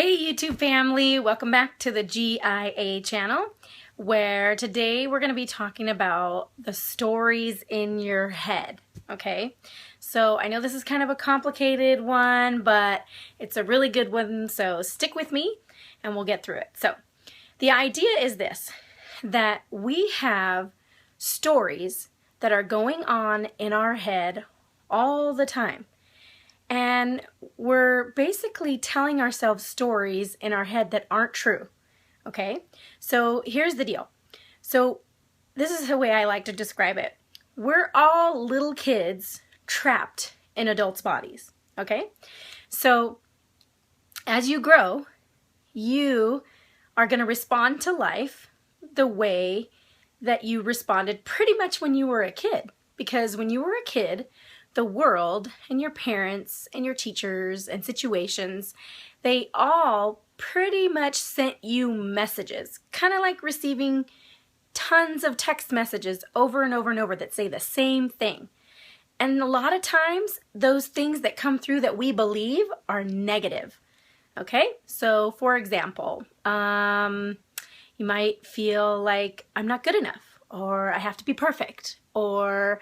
Hey YouTube family, welcome back to the GIA channel, where today we're going to be talking about the stories in your head, okay? So I know this is kind of a complicated one, but it's a really good one, so stick with me and we'll get through it. So the idea is this, that we have stories that are going on in our head all the time. And we're basically telling ourselves stories in our head that aren't true, okay? So here's the deal. So this is the way I like to describe it. We're all little kids trapped in adults' bodies, okay? So as you grow, you are going to respond to life the way that you responded pretty much when you were a kid. Because when you were a kid, the world and your parents and your teachers and situations, they all pretty much sent you messages, kind of like receiving tons of text messages over and over and over that say the same thing. And a lot of times, those things that come through that we believe are negative. Okay? So, for example, you might feel like I'm not good enough, or I have to be perfect, or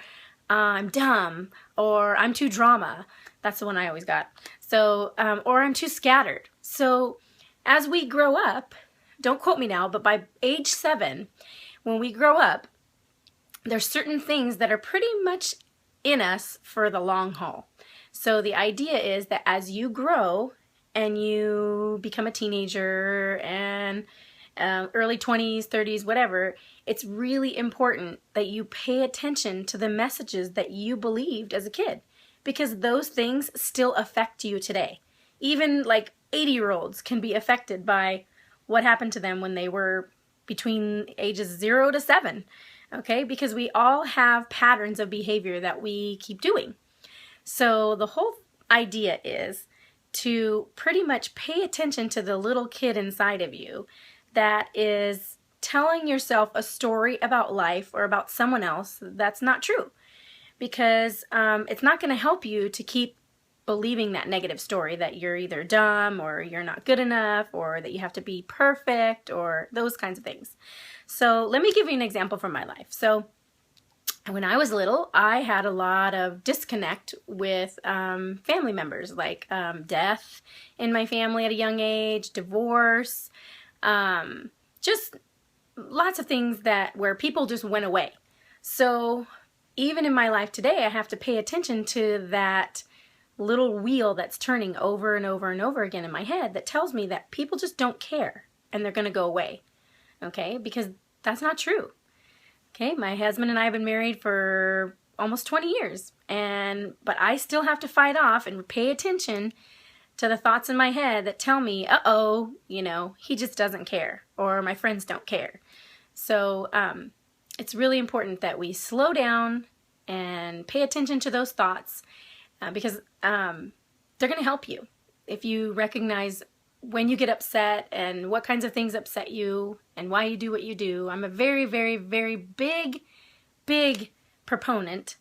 I'm dumb, or I'm too drama. That's the one I always got. So, or I'm too scattered. So as we grow up, don't quote me now, but by age 7, when we grow up, there's certain things that are pretty much in us for the long haul. So the idea is that as you grow and you become a teenager and early 20s, 30s, whatever, it's really important that you pay attention to the messages that you believed as a kid, because those things still affect you today. Even like 80-year-olds can be affected by what happened to them when they were between ages 0 to 7, okay? Because we all have patterns of behavior that we keep doing. So the whole idea is to pretty much pay attention to the little kid inside of you that is telling yourself a story about life or about someone else that's not true, because it's not going to help you to keep believing that negative story that you're either dumb or you're not good enough or that you have to be perfect or those kinds of things. So let me give you an example from my life. So when I was little, I had a lot of disconnect with family members, like death in my family at a young age, divorce, just lots of things where people just went away. So even in my life today, I have to pay attention to that little wheel that's turning over and over and over again in my head that tells me that people just don't care and they're going to go away. Okay? Because that's not true. Okay? My husband and I have been married for almost 20 years, but I still have to fight off and pay attention to the thoughts in my head that tell me, uh-oh, he just doesn't care, or my friends don't care. So it's really important that we slow down and pay attention to those thoughts because they're going to help you. If you recognize when you get upset and what kinds of things upset you and why you do what you do. I'm a very, very, very big proponent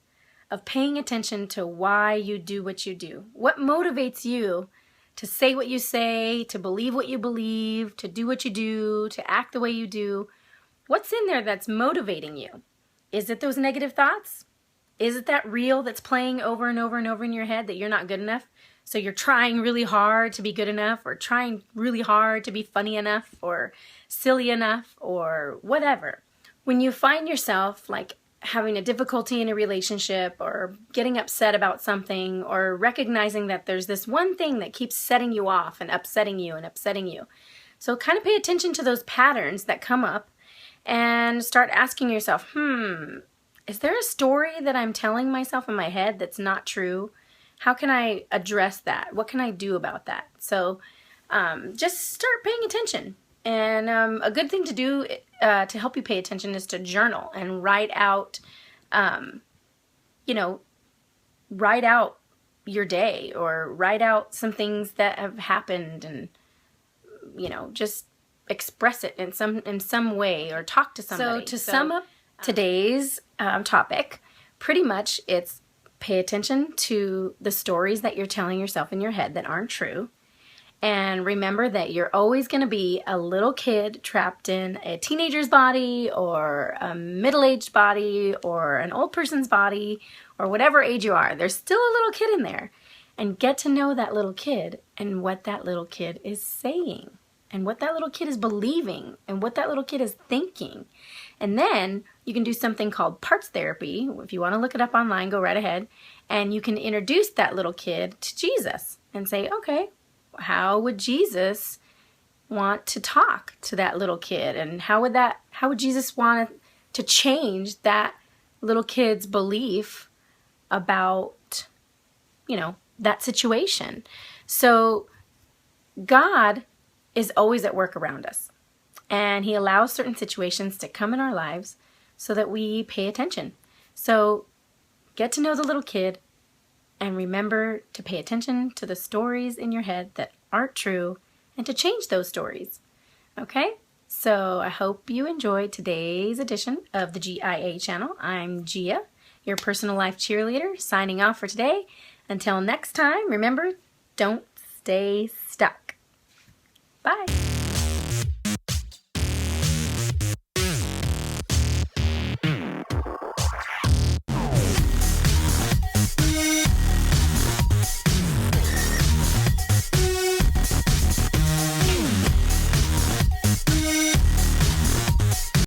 of paying attention to why you do what you do. What motivates you to say what you say, to believe what you believe, to do what you do, to act the way you do? What's in there that's motivating you? Is it those negative thoughts? Is it that reel that's playing over and over and over in your head that you're not good enough? So you're trying really hard to be good enough, or trying really hard to be funny enough or silly enough or whatever. When you find yourself like having a difficulty in a relationship or getting upset about something or recognizing that there's this one thing that keeps setting you off and upsetting you. So kind of pay attention to those patterns that come up and start asking yourself, is there a story that I'm telling myself in my head that's not true? How can I address that? What can I do about that? So just start paying attention. And a good thing to do to help you pay attention is to journal and write out, write out your day, or write out some things that have happened, and just express it in some way, or talk to somebody. So to sum up today's topic, pretty much it's pay attention to the stories that you're telling yourself in your head that aren't true, And remember that you're always going to be a little kid trapped in a teenager's body or a middle-aged body or an old person's body or whatever age you are. There's still a little kid in there. And get to know that little kid and what that little kid is saying and what that little kid is believing and what that little kid is thinking. And then you can do something called parts therapy. If you want to look it up online, go right ahead. And you can introduce that little kid to Jesus and say, okay, how would Jesus want to talk to that little kid? And how would Jesus want to change that little kid's belief about, that situation? So God is always at work around us, and he allows certain situations to come in our lives so that we pay attention. So get to know the little kid and remember to pay attention to the stories in your head that aren't true and to change those stories. Okay? So I hope you enjoyed today's edition of the GIA channel. I'm Gia, your personal life cheerleader, signing off for today. Until next time, remember, don't stay stuck. Bye.